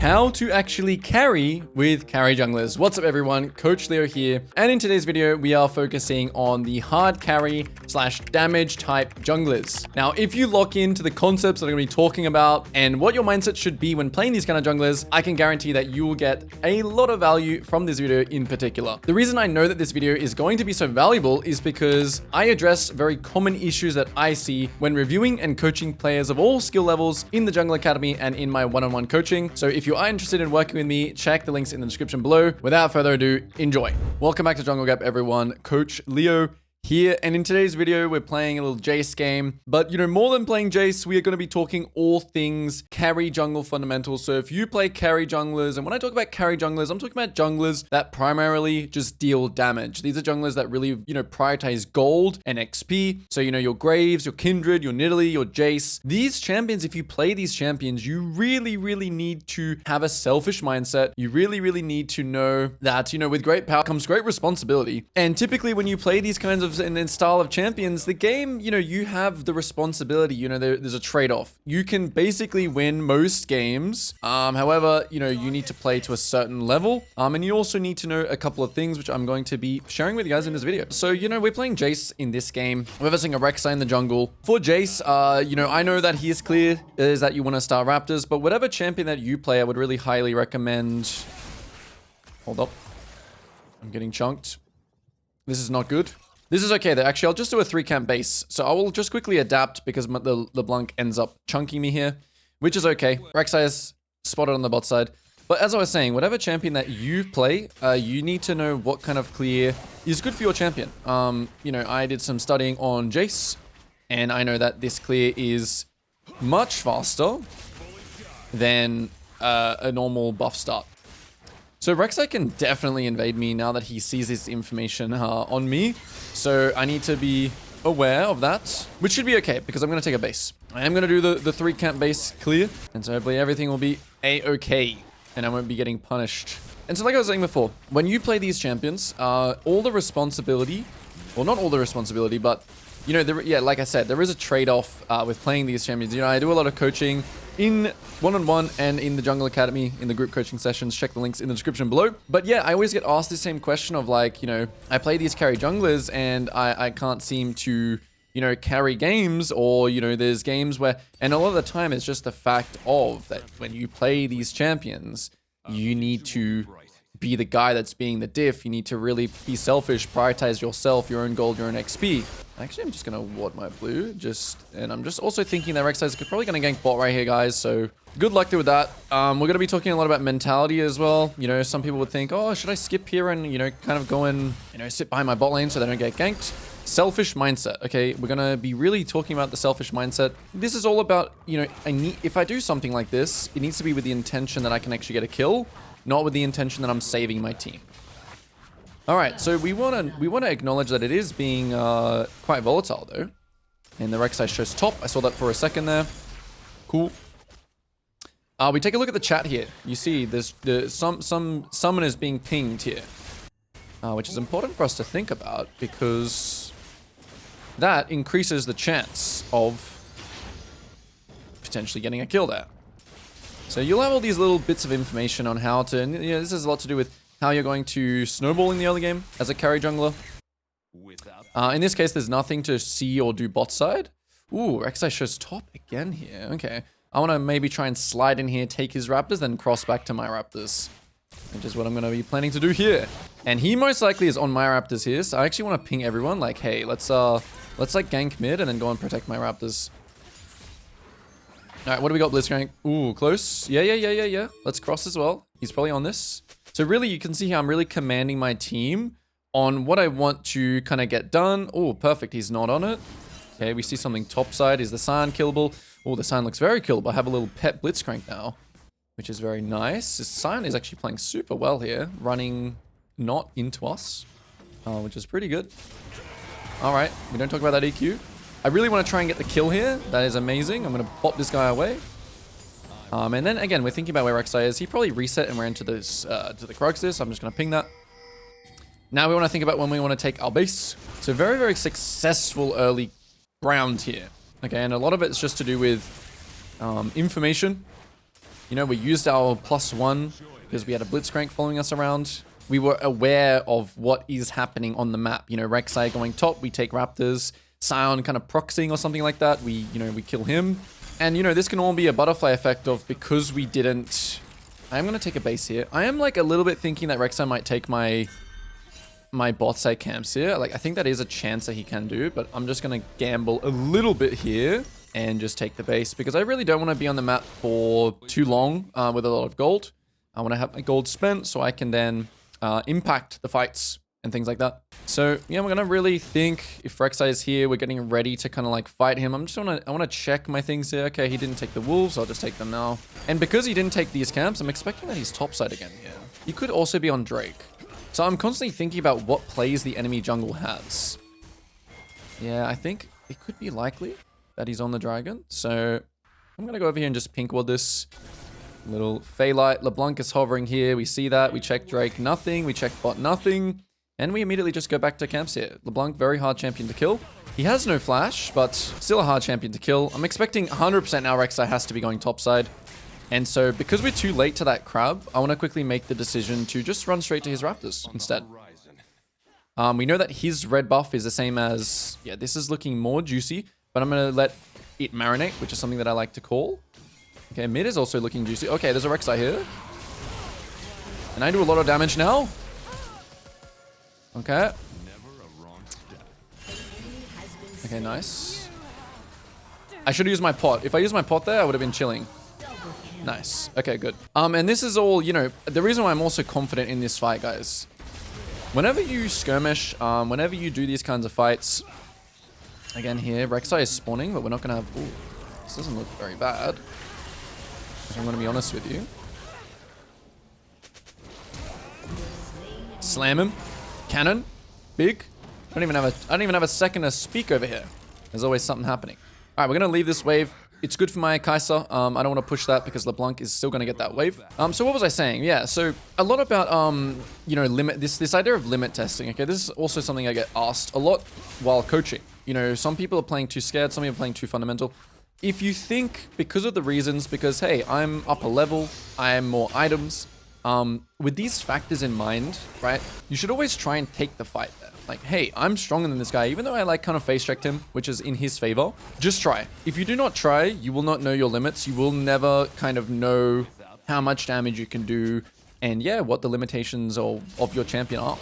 How to actually carry with carry junglers. What's up everyone, Coach Leo here, and in today's video we are focusing on the hard carry slash damage type junglers. Now if you lock into the concepts that I'm going to be talking about and what your mindset should be when playing these kind of junglers, I can guarantee that you will get a lot of value from this video in particular. The reason I know that this video is going to be so valuable is because I address very common issues that I see when reviewing and coaching players of all skill levels in the Jungle Academy and in my one-on-one coaching. So if you are interested in working with me, check the links in the description below. Without further ado, enjoy. Welcome back to Jungle Gap, everyone. Coach Leo here, and in today's video we're playing a little Jace game, but more than playing Jace, we are going to be talking all things carry jungle fundamentals. So if you play carry junglers, and when I talk about carry junglers, I'm talking about junglers that primarily just deal damage. These are junglers that really prioritize gold and XP. So your Graves, your Kindred, your Nidalee, your Jace, these champions, if you play these champions, you really need to have a selfish mindset. You really need to know that with great power comes great responsibility. And typically when you play these kinds of in style of champions, the game, you have the responsibility, there's a trade-off. You can basically win most games. However, you need to play to a certain level. And you also need to know a couple of things, which I'm going to be sharing with you guys in this video. So, we're playing Jace in this game. We're versing a Rek'Sai in the jungle. For Jace, I know that he is clear is that you want to start Raptors, but whatever champion that you play, I would really highly recommend. Hold up. I'm getting chunked. This is not good. This is okay though. Actually, I'll just do a 3-camp base. So I will just quickly adapt because the LeBlanc ends up chunking me here, which is okay. Rek'Sai is spotted on the bot side. But as I was saying, whatever champion that you play, you need to know what kind of clear is good for your champion. I did some studying on Jace, and I know that this clear is much faster than a normal buff start. So Rek'Sai can definitely invade me now that he sees this information on me. So I need to be aware of that, which should be okay because I'm going to take a base. I am going to do the 3-camp base clear. And so hopefully everything will be a-okay and I won't be getting punished. And so like I was saying before, when you play these champions, all the responsibility, well, not all the responsibility, but like I said, there is a trade-off with playing these champions. I do a lot of coaching in one-on-one and in the Jungle Academy in the group coaching sessions. Check the links in the description below. But yeah, I always get asked the same question of like, I play these carry junglers and I can't seem to, carry games, or, there's games where, and a lot of the time it's just the fact of that when you play these champions, you need to be the guy that's being the diff. You need to really be selfish, prioritize yourself, your own gold, your own XP. Actually, I'm just going to ward my blue, and I'm just also thinking that Rek'Sai is probably going to gank bot right here, guys, so good luck with that. We're going to be talking a lot about mentality as well. Some people would think, oh, should I skip here and, kind of go and, sit behind my bot lane so they don't get ganked? Selfish mindset, okay? We're going to be really talking about the selfish mindset. This is all about, if I do something like this, it needs to be with the intention that I can actually get a kill, not with the intention that I'm saving my team. All right, so we want to acknowledge that it is being quite volatile though, and the Rek'Sai shows top. I saw that for a second there. Cool. We take a look at the chat here. You see, there's some summoners being pinged here, which is important for us to think about because that increases the chance of potentially getting a kill there. So you'll have all these little bits of information on how to, and this has a lot to do with how you're going to snowball in the early game as a carry jungler. In this case, there's nothing to see or do bot side. Ooh, Rek'Sai shows top again here. Okay. I want to maybe try and slide in here, take his Raptors, then cross back to my Raptors, which is what I'm going to be planning to do here. And he most likely is on my Raptors here, so I actually want to ping everyone like, hey, let's like gank mid and then go and protect my Raptors. All right, what do we got, Blitzcrank? Ooh, close. Yeah. Let's cross as well. He's probably on this. So really, you can see how I'm really commanding my team on what I want to kind of get done. Oh, perfect. He's not on it. Okay, we see something topside. Is the Scion killable? Oh, the Scion looks very killable. I have a little pet Blitzcrank now, which is very nice. This Scion is actually playing super well here, running not into us, which is pretty good. All right, we don't talk about that EQ. I really want to try and get the kill here. That is amazing. I'm going to bop this guy away. And then again, we're thinking about where Rek'Sai is. He probably reset and ran to this to the Cruxis. So I'm just going to ping that. Now we want to think about when we want to take our base. So very successful early round here. Okay, and a lot of it's just to do with information. You know, we used our +1 because we had a Blitzcrank following us around. We were aware of what is happening on the map. You know, Rek'Sai going top, we take Raptors. Sion kind of proxying or something like that, we kill him. And, you know, this can all be a butterfly effect of because we didn't... I'm going to take a base here. I am, like, a little bit thinking that Rek'Sai might take my bot side camps here. Like, I think that is a chance that he can do, but I'm just going to gamble a little bit here and just take the base because I really don't want to be on the map for too long with a lot of gold. I want to have my gold spent so I can then impact the fights and things like that. So yeah, we're gonna really think if Rek'Sai is here, we're getting ready to kind of like fight him. I want to check my things here. Okay, he didn't take the wolves. I'll just take them now. And because he didn't take these camps, I'm expecting that he's topside again here. He could also be on Drake. So I'm constantly thinking about what plays the enemy jungle has. Yeah, I think it could be likely that he's on the dragon. So I'm gonna go over here and just pink ward this. Little Phaelite. LeBlanc is hovering here. We see that. We check Drake. Nothing. We check bot. Nothing. And we immediately just go back to camps here. LeBlanc, very hard champion to kill. He has no flash, but still a hard champion to kill. I'm expecting 100% now Rek'Sai has to be going topside. And so because we're too late to that crab, I want to quickly make the decision to just run straight to his Raptors instead. We know that his red buff is the same as... Yeah, this is looking more juicy, but I'm going to let it marinate, which is something that I like to call. Okay, mid is also looking juicy. Okay, there's a Rek'Sai here. And I do a lot of damage now. Okay. Okay, nice. I should use my pot. If I used my pot there, I would have been chilling. Nice. Okay, good. And this is all, you know, the reason why I'm also confident in this fight, guys. Whenever you skirmish, whenever you do these kinds of fights, again here, Rek'Sai is spawning, but we're not going to have... Ooh, this doesn't look very bad. I'm going to be honest with you. Slam him. Cannon. Big. I don't even have a second to speak over here. There's always something happening. All right, we're going to leave this wave. It's good for my Kai'Sa. I don't want to push that because LeBlanc is still going to get that wave. So what was I saying? Yeah, so a lot about, you know, this idea of limit testing. Okay, this is also something I get asked a lot while coaching. You know, some people are playing too scared. Some people are playing too fundamental. If you think because of the reasons, because, hey, I'm upper level, I am more items, with these factors in mind, right, you should always try and take the fight there. Like, hey, I'm stronger than this guy, even though I like kind of face checked him, which is in his favor. Just try. If you do not try, you will not know your limits. You will never kind of know how much damage you can do and, yeah, what the limitations of your champion are.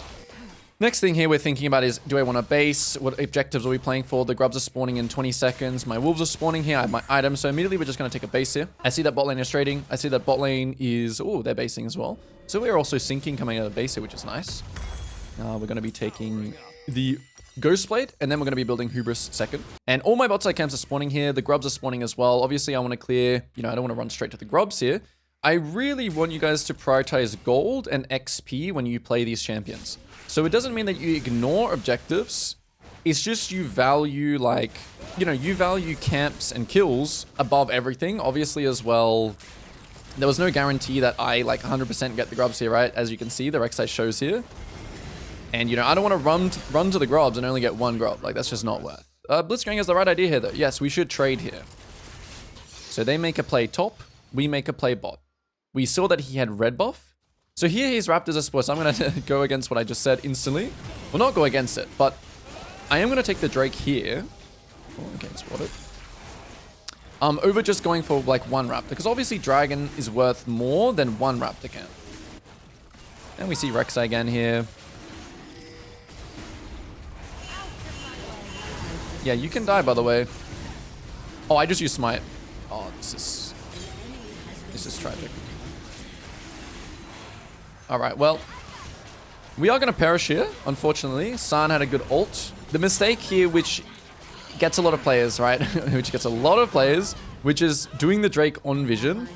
Next thing here we're thinking about is, do I want a base? What objectives are we playing for? The grubs are spawning in 20 seconds. My wolves are spawning here. I have my items. So immediately we're just going to take a base here. I see that bot lane is trading. I see that bot lane is... Oh, they're basing as well. So we're also sinking coming out of base here, which is nice. We're going to be taking the Ghost Blade, and then we're going to be building Hubris second. And all my bot side camps are spawning here. The grubs are spawning as well. Obviously, I want to clear... You know, I don't want to run straight to the grubs here. I really want you guys to prioritize gold and XP when you play these champions. So it doesn't mean that you ignore objectives. It's just you value, like, you know, you value camps and kills above everything. Obviously, as well, there was no guarantee that I, like, 100% get the grubs here, right? As you can see, the Rek'Sai shows here. And, you know, I don't want to run to the grubs and only get one grub. Like, that's just not worth. Blitzcrank has the right idea here, though. Yes, we should trade here. So they make a play top. We make a play bot. We saw that he had red buff. So here his Raptors are supposed. So I'm going to go against what I just said instantly. Well, not go against it, but I am going to take the Drake here. Oh, okay, spotted. Over just going for like one Raptor, because obviously Dragon is worth more than one Raptor can. And we see Rek'Sai again here. Yeah, you can die, by the way. Oh, I just used Smite. Oh, this is tragic. All right, well, we are going to perish here, unfortunately. San had a good ult. The mistake here, which gets a lot of players, right? Which gets a lot of players, which is doing the Drake on vision.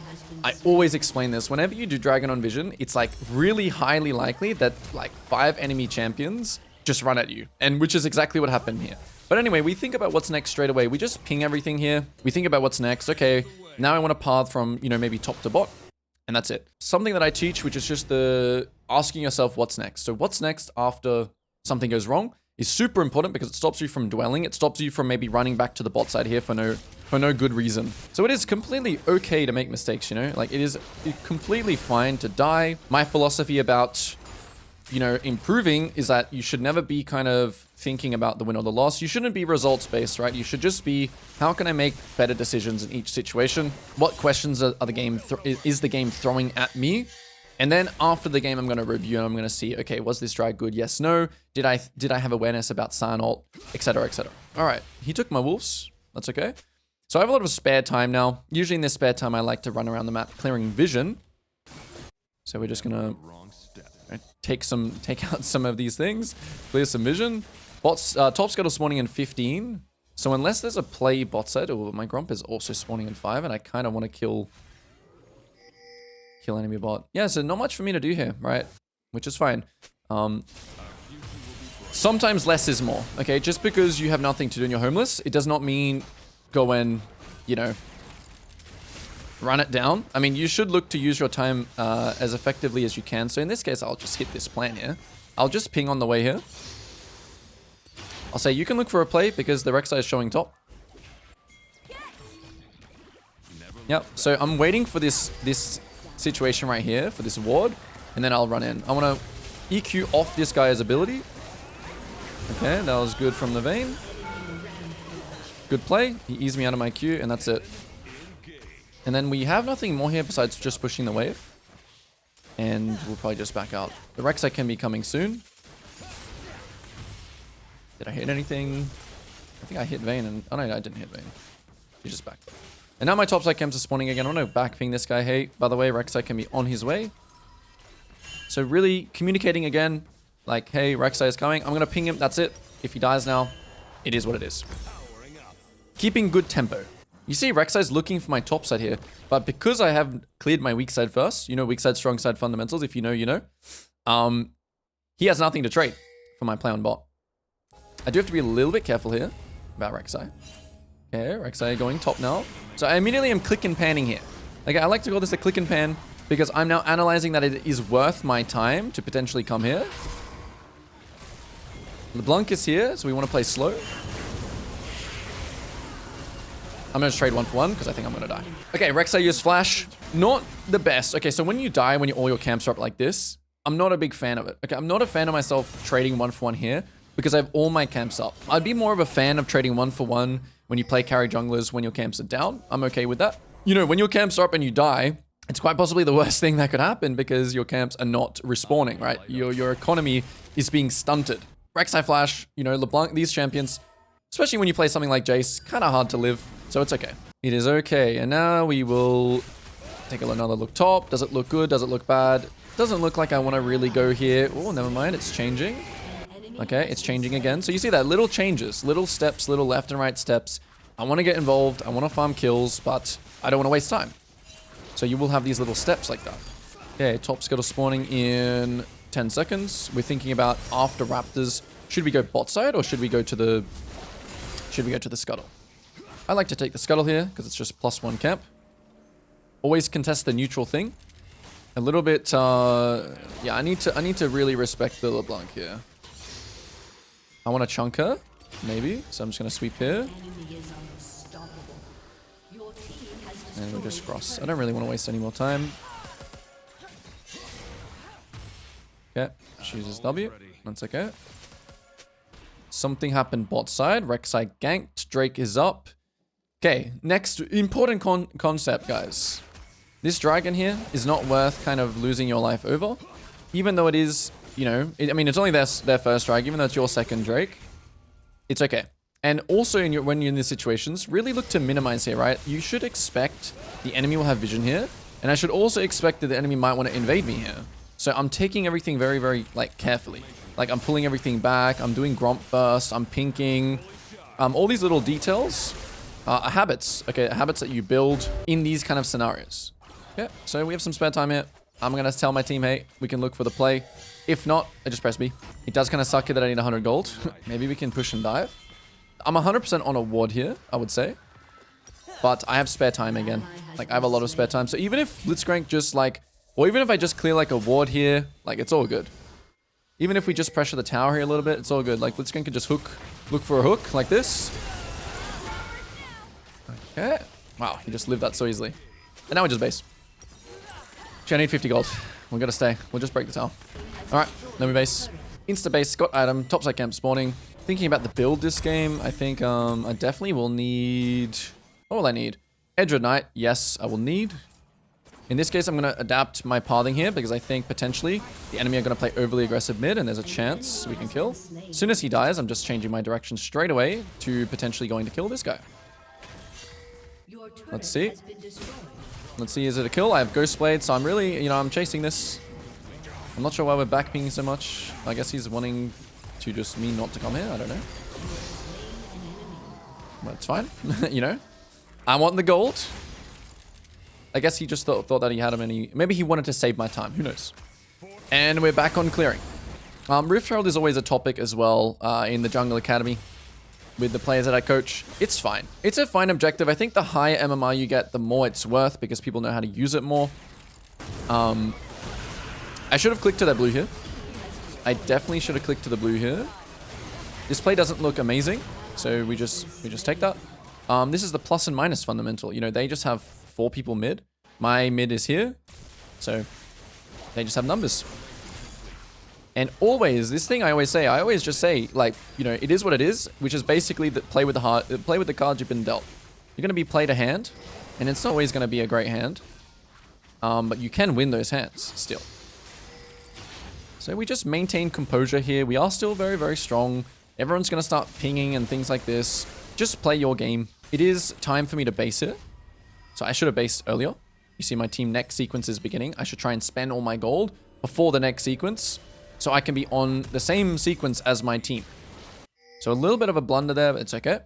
I always explain this. Whenever you do Dragon on vision, it's like really highly likely that like 5 enemy champions just run at you. And which is exactly what happened here. But anyway, we think about what's next straight away. We just ping everything here. We think about what's next. Okay, now I want to path from, you know, maybe top to bot. And that's it. Something that I teach, which is just the asking yourself what's next. So what's next after something goes wrong is super important because it stops you from dwelling. It stops you from maybe running back to the bot side here for for no good reason. So it is completely okay to make mistakes, you know? Like, it is completely fine to die. My philosophy about, you know, improving is that you should never be kind of thinking about the win or the loss. You shouldn't be results based, right? You should just be, how can I make better decisions in each situation? What questions is the game throwing at me? And then after the game, I'm going to review and I'm going to see, okay, was this drag good? Yes, no. Did I have awareness about Cyan ult, etc., etc. All right, he took my wolves. That's okay. So I have a lot of spare time now. Usually in this spare time, I like to run around the map clearing vision. So we're just gonna take out some of these things, clear some vision. Bots, top scuttle spawning in 15. So unless there's a play bot side, oh, my Gromp is also spawning in 5, and I kind of want to kill enemy bot. Yeah, so not much for me to do here, right? Which is fine. Sometimes less is more, okay? Just because you have nothing to do and you're homeless, it does not mean go and, you know, run it down. I mean, you should look to use your time as effectively as you can. So in this case, I'll just hit this plan here. I'll just ping on the way here. I'll say you can look for a play because the Rek'Sai is showing top. Yep, so I'm waiting for this situation right here, for this ward, and then I'll run in. I want to EQ off this guy's ability. Okay, that was good from the Vayne. Good play. He eased me out of my Q, and that's it. And then we have nothing more here besides just pushing the wave. And we'll probably just back out. The Rek'Sai can be coming soon. Did I hit anything? I think I hit Vayne and... Oh no, I didn't hit Vayne. He just backed up. And now my topside camps are spawning again. I want to back ping this guy. Hey, by the way, Rek'Sai can be on his way. So really communicating again. Like, hey, Rek'Sai is coming. I'm going to ping him. That's it. If he dies now, it is what it is. Keeping good tempo. You see Rek'Sai's looking for my top side here, but because I have cleared my weak side first, you know, weak side, strong side fundamentals, if you know, you know, he has nothing to trade for my play on bot. I do have to be a little bit careful here about Rek'Sai. Okay, Rek'Sai going top now. So I immediately am click and panning here. Like, I like to call this a click and pan because I'm now analyzing that it is worth my time to potentially come here. LeBlanc is here, so we want to play slow. I'm going to trade 1-for-1 because I think I'm going to die. Okay, Rek'Sai used flash. Not the best. Okay, so when you die, when all your camps are up like this, I'm not a big fan of it. Okay, I'm not a fan of myself trading 1-for-1 here because I have all my camps up. I'd be more of a fan of trading 1-for-1 when you play carry junglers when your camps are down. I'm okay with that. You know, when your camps are up and you die, it's quite possibly the worst thing that could happen because your camps are not respawning, right? Your economy is being stunted. Rek'Sai flash, you know, LeBlanc, these champions, especially when you play something like Jace, kind of hard to live. So it's okay. It is okay. And now we will take another look top. Does it look good? Does it look bad? Doesn't look like I want to really go here. Oh, never mind. It's changing. Okay, it's changing again. So you see that little changes, little steps, little left and right steps. I want to get involved. I want to farm kills, but I don't want to waste time. So you will have these little steps like that. Okay, top scuttle spawning in 10 seconds. We're thinking about after Raptors. Should we go bot side or should we go to the scuttle? I like to take the scuttle here because it's just +1 camp. Always contest the neutral thing. A little bit, yeah, I need to really respect the LeBlanc here. I want to chunk her, maybe. So I'm just going to sweep here. And we'll just cross. I don't really want to waste any more time. Okay, she uses W. That's okay. Something happened bot side. Rek'Sai ganked. Drake is up. Okay, next important concept, guys. This dragon here is not worth kind of losing your life over. Even though it is, you know, I mean, it's only their first drag, even though it's your second Drake. It's okay. And also, when you're in these situations, really look to minimize here, right? You should expect the enemy will have vision here. And I should also expect that the enemy might want to invade me here. So I'm taking everything very, very, like, carefully. Like, I'm pulling everything back. I'm doing Gromp burst. I'm pinking. All these little details are habits. Okay, habits that you build in these kind of scenarios. Yeah, so we have some spare time here. I'm going to tell my team, hey, we can look for the play. If not, I just press B. It does kind of suck here that I need 100 gold. Maybe we can push and dive. I'm 100% on a ward here, I would say. But I have spare time again. Like, I have a lot of spare time. So even if Blitzcrank just like... Or even if I just clear like a ward here, like, it's all good. Even if we just pressure the tower here a little bit, it's all good. Like, Blitzcrank can just look for a hook like this. Okay, Okay. Wow, he just lived that so easily. And now we just base. Actually, I need 50 gold. We gotta stay. We'll just break the tower. Alright, then we base. Insta base, got item, topside camp spawning. Thinking about the build this game, I think I definitely will need... What will I need? Edge Knight, yes, I will need. In this case, I'm going to adapt my pathing here because I think potentially the enemy are going to play overly aggressive mid and there's a chance we can kill. As soon as he dies, I'm just changing my direction straight away to potentially going to kill this guy. Let's see. Let's see, is it a kill? I have Ghost Blade, so I'm really, I'm chasing this. I'm not sure why we're backpinging so much. I guess he's wanting to just me not to come here. I don't know. But it's fine. I want the gold. I guess he just thought that he had him and maybe he wanted to save my time. Who knows? And we're back on clearing. Rift Herald is always a topic as well in the Jungle Academy with the players that I coach. It's fine. It's a fine objective. I think the higher MMR you get, the more it's worth because people know how to use it more. I should have clicked to that blue here. I definitely should have clicked to the blue here. This play doesn't look amazing, so we just take that. This is the plus and minus fundamental. They just have 4 people mid. My mid is here, so they just have numbers. And always, this thing I always just say, like, it is what it is, which is basically that play with the cards you've been dealt. You're gonna be played a hand, and it's not always gonna be a great hand, but you can win those hands still. So we just maintain composure here. We are still very, very strong. Everyone's going to start pinging and things like this. Just play your game. It is time for me to base it. So I should have based earlier. You see my team next sequence is beginning. I should try and spend all my gold before the next sequence so I can be on the same sequence as my team. So a little bit of a blunder there, but it's okay.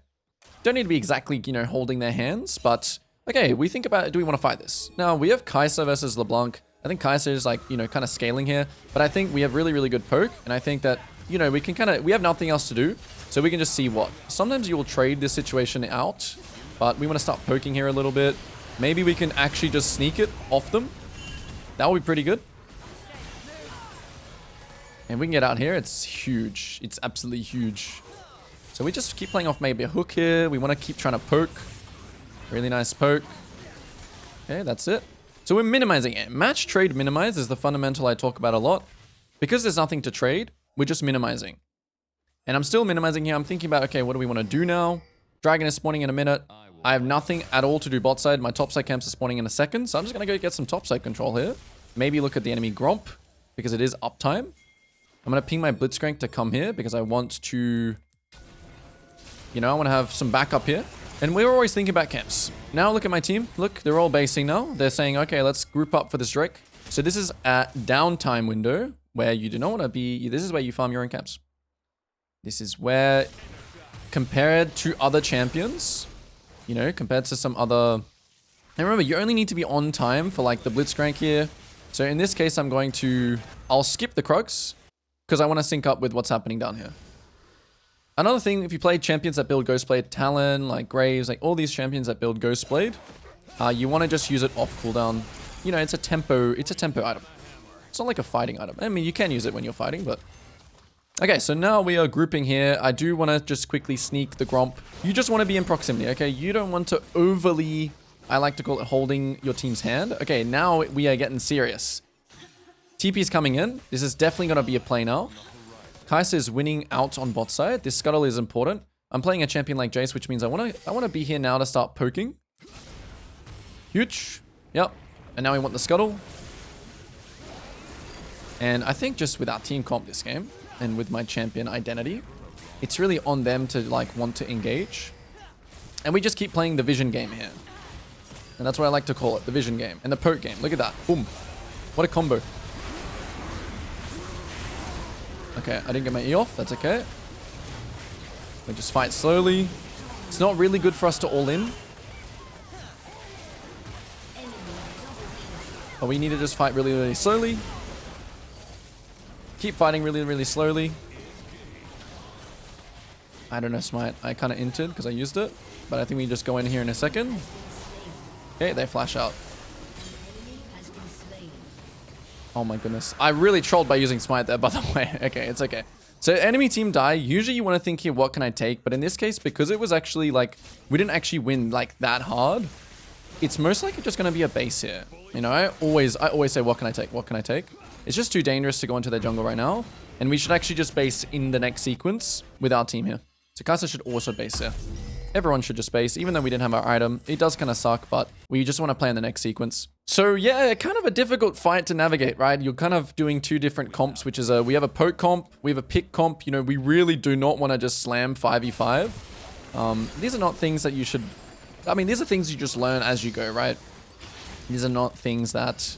Don't need to be exactly, holding their hands, but okay, we think about, do we want to fight this? Now, we have Kai'Sa versus LeBlanc. I think Kai'Sa is like, kind of scaling here, but I think we have really, really good poke, and I think that, we can we have nothing else to do, so we can just see what. Sometimes you will trade this situation out, but we want to start poking here a little bit. Maybe we can actually just sneak it off them. That would be pretty good. And we can get out here. It's huge. It's absolutely huge. So we just keep playing off maybe a hook here. We want to keep trying to poke. Really nice poke. Okay, that's it. So we're minimizing it. Match, trade, minimize is the fundamental I talk about a lot. Because there's nothing to trade, we're just minimizing. And I'm still minimizing here. I'm thinking about, okay, what do we want to do now? Dragon is spawning in a minute. I have nothing at all to do bot side. My topside camps are spawning in a second. So I'm just going to go get some topside control here. Maybe look at the enemy Gromp because it is uptime. I'm going to ping my Blitzcrank to come here because I want to, I want to have some backup here. And we're always thinking about camps. Now look at my team. Look, they're all basing now. They're saying, okay, let's group up for this Drake. So this is a downtime window where you do not want to be. This is where you farm your own camps. This is where, compared to other champions, compared to some other... And remember, you only need to be on time for like the Blitzcrank here. So in this case, I'll skip the Krugs because I want to sync up with what's happening down here. Another thing, if you play champions that build Ghostblade, Talon, like Graves, like all these champions that build Ghostblade, you want to just use it off cooldown. It's a tempo item. It's not like a fighting item. I mean, you can use it when you're fighting, but... Okay, so now we are grouping here. I do want to just quickly sneak the Gromp. You just want to be in proximity, okay? You don't want to overly, I like to call it holding your team's hand. Okay, now we are getting serious. TP is coming in. This is definitely going to be a play now. Kai'Sa is winning out on bot side. This scuttle is important. I'm playing a champion like Jace, which means I want to be here now to start poking. Huge. Yep. And now we want the scuttle. And I think just with our team comp this game and with my champion identity, it's really on them to like want to engage. And we just keep playing the vision game here. And that's what I like to call it, the vision game and the poke game. Look at that. Boom. What a combo. Okay, I didn't get my E off. That's okay. We just fight slowly. It's not really good for us to all in. But we need to just fight really, really slowly. Keep fighting really, really slowly. I don't know, Smite. I kind of inted because I used it. But I think we just go in here in a second. Okay, they flash out. Oh my goodness. I really trolled by using Smite there, by the way. Okay, it's okay. So enemy team die. Usually you want to think here, what can I take? But in this case, because it was actually like, we didn't actually win like that hard. It's most likely just going to be a base here. You know, I always say, what can I take? What can I take? It's just too dangerous to go into their jungle right now. And we should actually just base in the next sequence with our team here. So Kai'Sa should also base here. Everyone should just base, even though we didn't have our item. It does kind of suck, but we just want to play in the next sequence. So yeah, kind of a difficult fight to navigate, right? You're kind of doing two different comps, which is we have a poke comp, we have a pick comp. You know, we really do not want to just slam 5v5. These are not things that you should... I mean, these are things you just learn as you go, right? These are not things that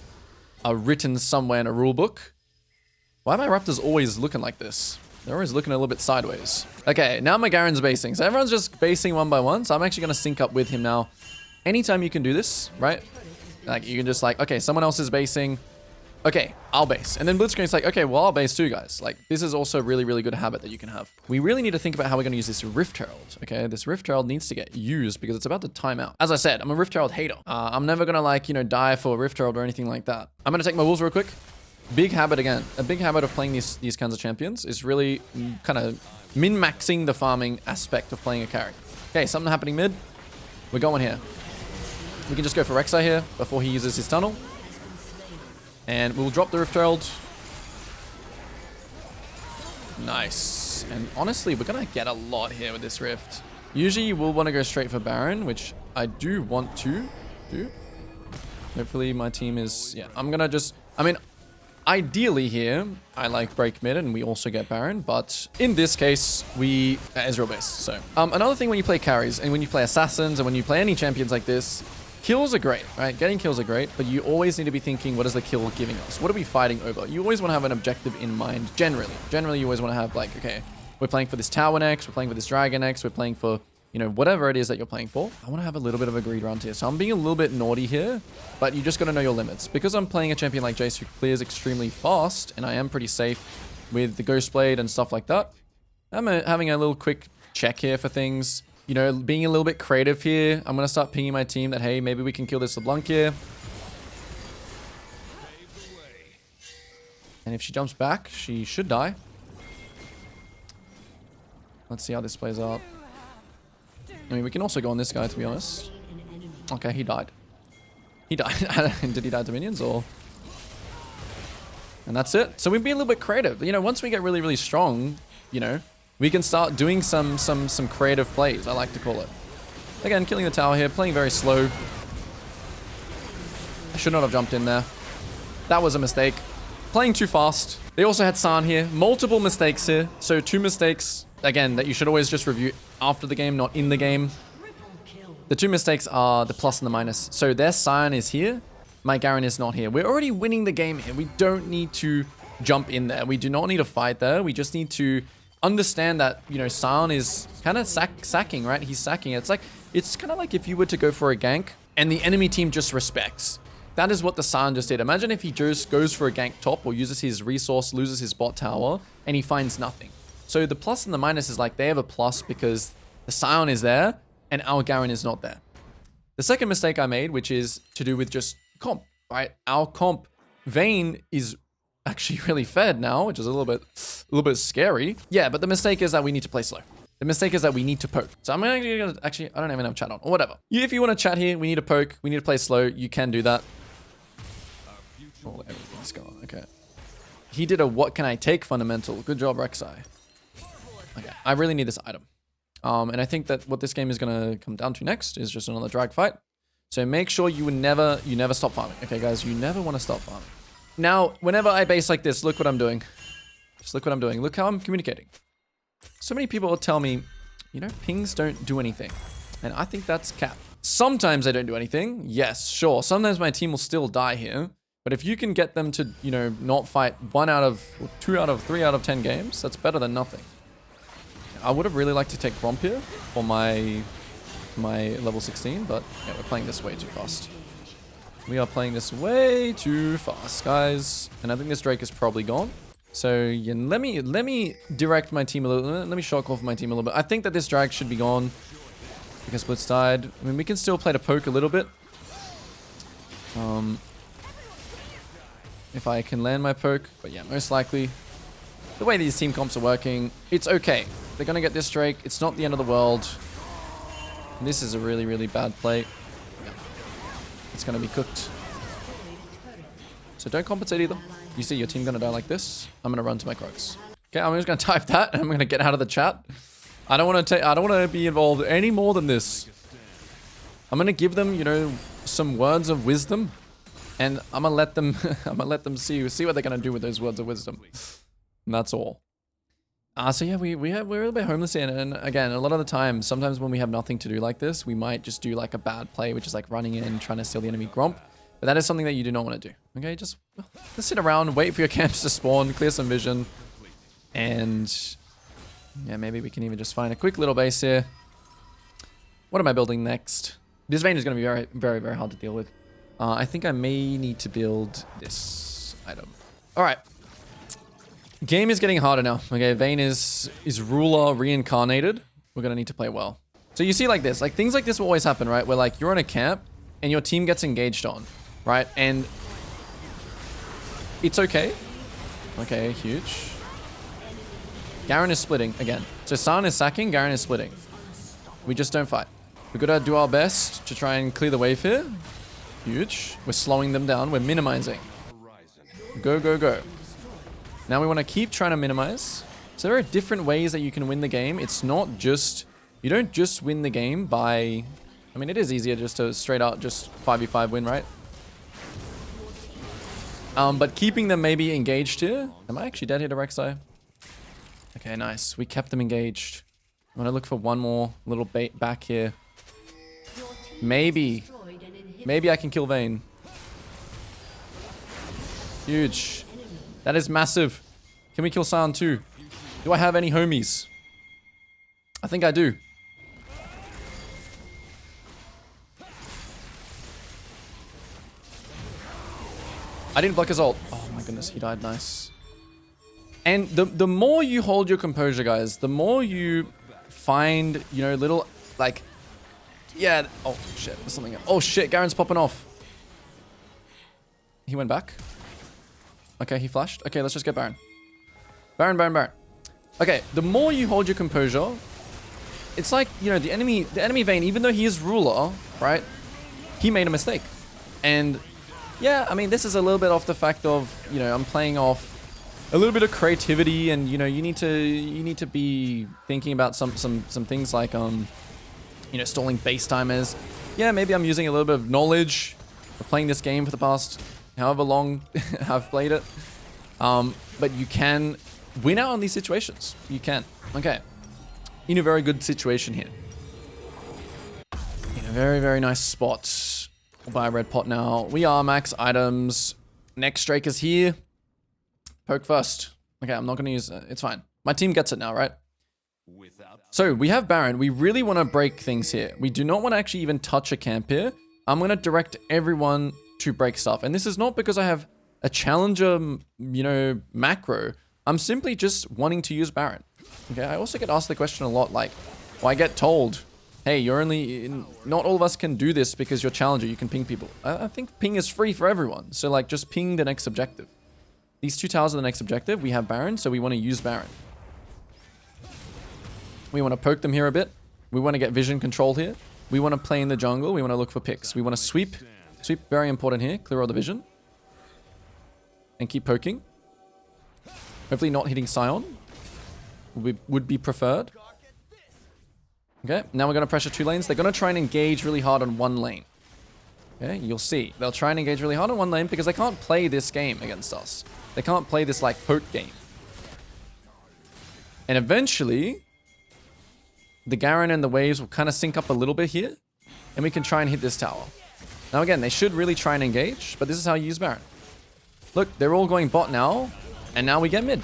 are written somewhere in a rule book. Why are my Raptors always looking like this? They're always looking a little bit sideways. Okay, now my Garen's basing. So everyone's just basing one by one. So I'm actually going to sync up with him now. Anytime you can do this, right? Like, you can just like, okay, someone else is basing. Okay, I'll base. And then Blitzcrank's like, okay, well, I'll base too, guys. Like, this is also a really, really good habit that you can have. We really need to think about how we're going to use this Rift Herald, okay? This Rift Herald needs to get used because it's about to time out. As I said, I'm a Rift Herald hater. I'm never going to, like, you know, die for a Rift Herald or anything like that. I'm going to take my wolves real quick. Big habit again. A big habit of playing these kinds of champions is really kind of min-maxing the farming aspect of playing a carry. Okay, something happening mid. We're going here. We can just go for Rek'Sai here before he uses his tunnel. And we'll drop the Rift Herald. Nice. And honestly, we're going to get a lot here with this Rift. Usually you will want to go straight for Baron, which I do want to do. Hopefully my team is... Yeah, I'm going to just... I mean... Ideally here, I like break mid and we also get Baron, but in this case, we Ezreal base. So another thing when you play carries and when you play assassins and when you play any champions like this, kills are great, right? Getting kills are great, but you always need to be thinking, what is the kill giving us? What are we fighting over? You always want to have an objective in mind, generally. Generally, you always want to have like, okay, we're playing for this tower next, we're playing for this dragon next, we're playing for, you know, whatever it is that you're playing for. I want to have a little bit of a greed round here. So I'm being a little bit naughty here, but you just got to know your limits. Because I'm playing a champion like Jace who clears extremely fast, and I am pretty safe with the Ghost Blade and stuff like that. I'm having a little quick check here for things. You know, being a little bit creative here. I'm going to start pinging my team that, hey, maybe we can kill this LeBlanc here. And if she jumps back, she should die. Let's see how this plays out. I mean, we can also go on this guy, to be honest. Okay, he died. He died. Did he die to minions, or...? And that's it. So we'd be a little bit creative. You know, once we get really, really strong, you know, we can start doing some creative plays, I like to call it. Again, killing the tower here, playing very slow. I should not have jumped in there. That was a mistake. Playing too fast. They also had San here. Multiple mistakes here. So 2 mistakes, again, that you should always just review after the game, not in the game. The 2 mistakes are the plus and the minus. So their Sion is here. My Garen is not here. We're already winning the game here. We don't need to jump in there. We do not need to fight there. We just need to understand that, you know, Sion is kind of sacking, right? He's sacking. It's kind of like if you were to go for a gank and the enemy team just respects. That is what the Sion just did. Imagine if he just goes for a gank top or uses his resource, loses his bot tower, and he finds nothing. So the plus and the minus is like they have a plus because the Sion is there and our Garen is not there. The second mistake I made, which is to do with just comp, right? Our comp Vayne is actually really fed now, which is a little bit scary. Yeah, but the mistake is that we need to play slow. The mistake is that we need to poke. So I'm gonna actually, I don't even have chat on or whatever. If you want to chat here, we need to poke. We need to play slow. You can do that. Oh, everything's gone. Okay. He did a what can I take fundamental. Good job, Rek'Sai. Okay, I really need this item. And I think that what this game is going to come down to next is just another drag fight. So make sure you never stop farming. Okay, guys, you never want to stop farming. Now, whenever I base like this, look what I'm doing. Just look what I'm doing. Look how I'm communicating. So many people will tell me, you know, pings don't do anything. And I think that's cap. Sometimes they don't do anything. Yes, sure. Sometimes my team will still die here. But if you can get them to, you know, not fight 1 out of 2 out of 3 out of 10 games, that's better than nothing. I would have really liked to take Gromp here for my level 16, but yeah, we're playing this way too fast. We are playing this way too fast, guys. And I think this Drake is probably gone. So yeah, let me direct my team a little. Let me shock off my team a little bit. I think that this drag should be gone because Blitz died. I mean, we can still play to poke a little bit. If I can land my poke, but yeah, most likely the way these team comps are working, it's okay. They're going to get this Drake. It's not the end of the world. This is a really, really bad play. It's going to be cooked. So don't compensate either. You see your team going to die like this. I'm going to run to my Crocs. Okay, I'm just going to type that and I'm going to get out of the chat. I don't want to be involved any more than this. I'm going to give them, you know, some words of wisdom. And I'm going to let them see what they're going to do with those words of wisdom. And that's all. So yeah, we're a little bit homeless here. And again, a lot of the time, sometimes when we have nothing to do like this, we might just do like a bad play, which is like running in and trying to steal the enemy Gromp. But that is something that you do not want to do. Okay, just sit around, wait for your camps to spawn, clear some vision. And yeah, maybe we can even just find a quick little base here. What am I building next? This Vayne is going to be very, very, very hard to deal with. I think I may need to build this item. All right. Game is getting harder now. Okay, Vayne is ruler reincarnated. We're going to need to play well. So you see like this, like things like this will always happen, right? Where like you're on a camp and your team gets engaged on, right? And it's okay. Okay, huge. Garen is splitting again. So San is sacking, Garen is splitting. We just don't fight. We've got to do our best to try and clear the wave here. Huge. We're slowing them down. We're minimizing. Go, go, go. Now we want to keep trying to minimize. So there are different ways that you can win the game. It's not just... You don't just win the game by... I mean, it is easier just to straight out just 5v5 win, right? But keeping them maybe engaged here. Am I actually dead here to Rek'Sai? Okay, nice. We kept them engaged. I'm going to look for one more little bait back here. Maybe I can kill Vayne. Huge. That is massive. Can we kill San too? Do I have any homies? I think I do. I didn't block his ult. Oh my goodness, he died. Nice. And the more you hold your composure, guys, the more you find, you know, little, like... Yeah. Oh, shit. There's something else. Oh, shit. Garen's popping off. He went back. Okay, he flashed. Okay, let's just get Baron. Baron. Okay, the more you hold your composure, it's like, you know, the enemy Vayne, even though he is ruler, right? He made a mistake. And yeah, I mean, this is a little bit off the fact of, you know, I'm playing off a little bit of creativity and, you know, you need to be thinking about some things like, you know, stalling base timers. Yeah, maybe I'm using a little bit of knowledge of playing this game for the past however long I've played it. But you can win out on these situations. You can. Okay. In a very good situation here. In a very, very nice spot. We'll buy a red pot now. We are max items. Next Drake is here. Poke first. Okay, I'm not going to use it. It's fine. My team gets it now, right? So we have Baron. We really want to break things here. We do not want to actually even touch a camp here. I'm going to direct everyone to break stuff. And this is not because I have a challenger, you know, macro. I'm simply just wanting to use Baron. Okay, I also get asked the question a lot, like, well, I get told, hey, you're only... Not all of us can do this because you're challenger. You can ping people. I think ping is free for everyone. So, like, just ping the next objective. These two towers are the next objective. We have Baron, so we want to use Baron. We want to poke them here a bit. We want to get vision control here. We want to play in the jungle. We want to look for picks. We want to sweep. Sweep, very important here. Clear all the vision. And keep poking. Hopefully not hitting Sion. Would be preferred. Okay, now we're going to pressure two lanes. They're going to try and engage really hard on one lane. Okay, you'll see. They'll try and engage really hard on one lane because they can't play this game against us. They can't play this, like, poke game. And eventually... the Garen and the waves will kind of sync up a little bit here. And we can try and hit this tower. Now again, they should really try and engage. But this is how you use Baron. Look, they're all going bot now. And now we get mid.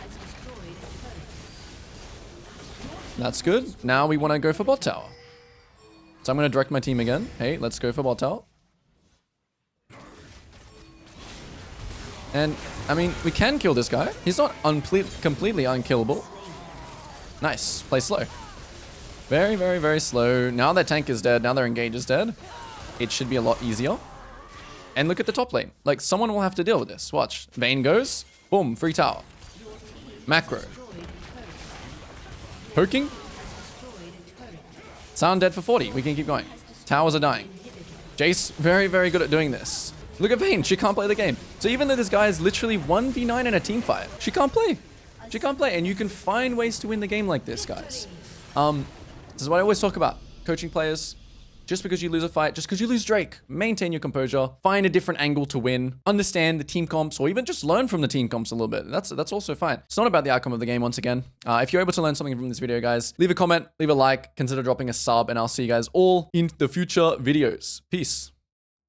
That's good. Now we want to go for bot tower. So I'm going to direct my team again. Hey, let's go for bot tower. And, I mean, we can kill this guy. He's not completely unkillable. Nice. Play slow. Very, very, very slow. Now their tank is dead. Now their engage is dead. It should be a lot easier. And look at the top lane. Like, someone will have to deal with this. Watch. Vayne goes. Boom. Free tower. Macro. Poking. Sound dead for 40. We can keep going. Towers are dying. Jace, very, very good at doing this. Look at Vayne. She can't play the game. So even though this guy is literally 1v9 in a team fight, she can't play. She can't play. And you can find ways to win the game like this, guys. This is what I always talk about. Coaching players. Just because you lose a fight, just because you lose Drake, maintain your composure, find a different angle to win, understand the team comps, or even just learn from the team comps a little bit. That's also fine. It's not about the outcome of the game once again. If you're able to learn something from this video, guys, leave a comment, leave a like, consider dropping a sub, and I'll see you guys all in the future videos. Peace.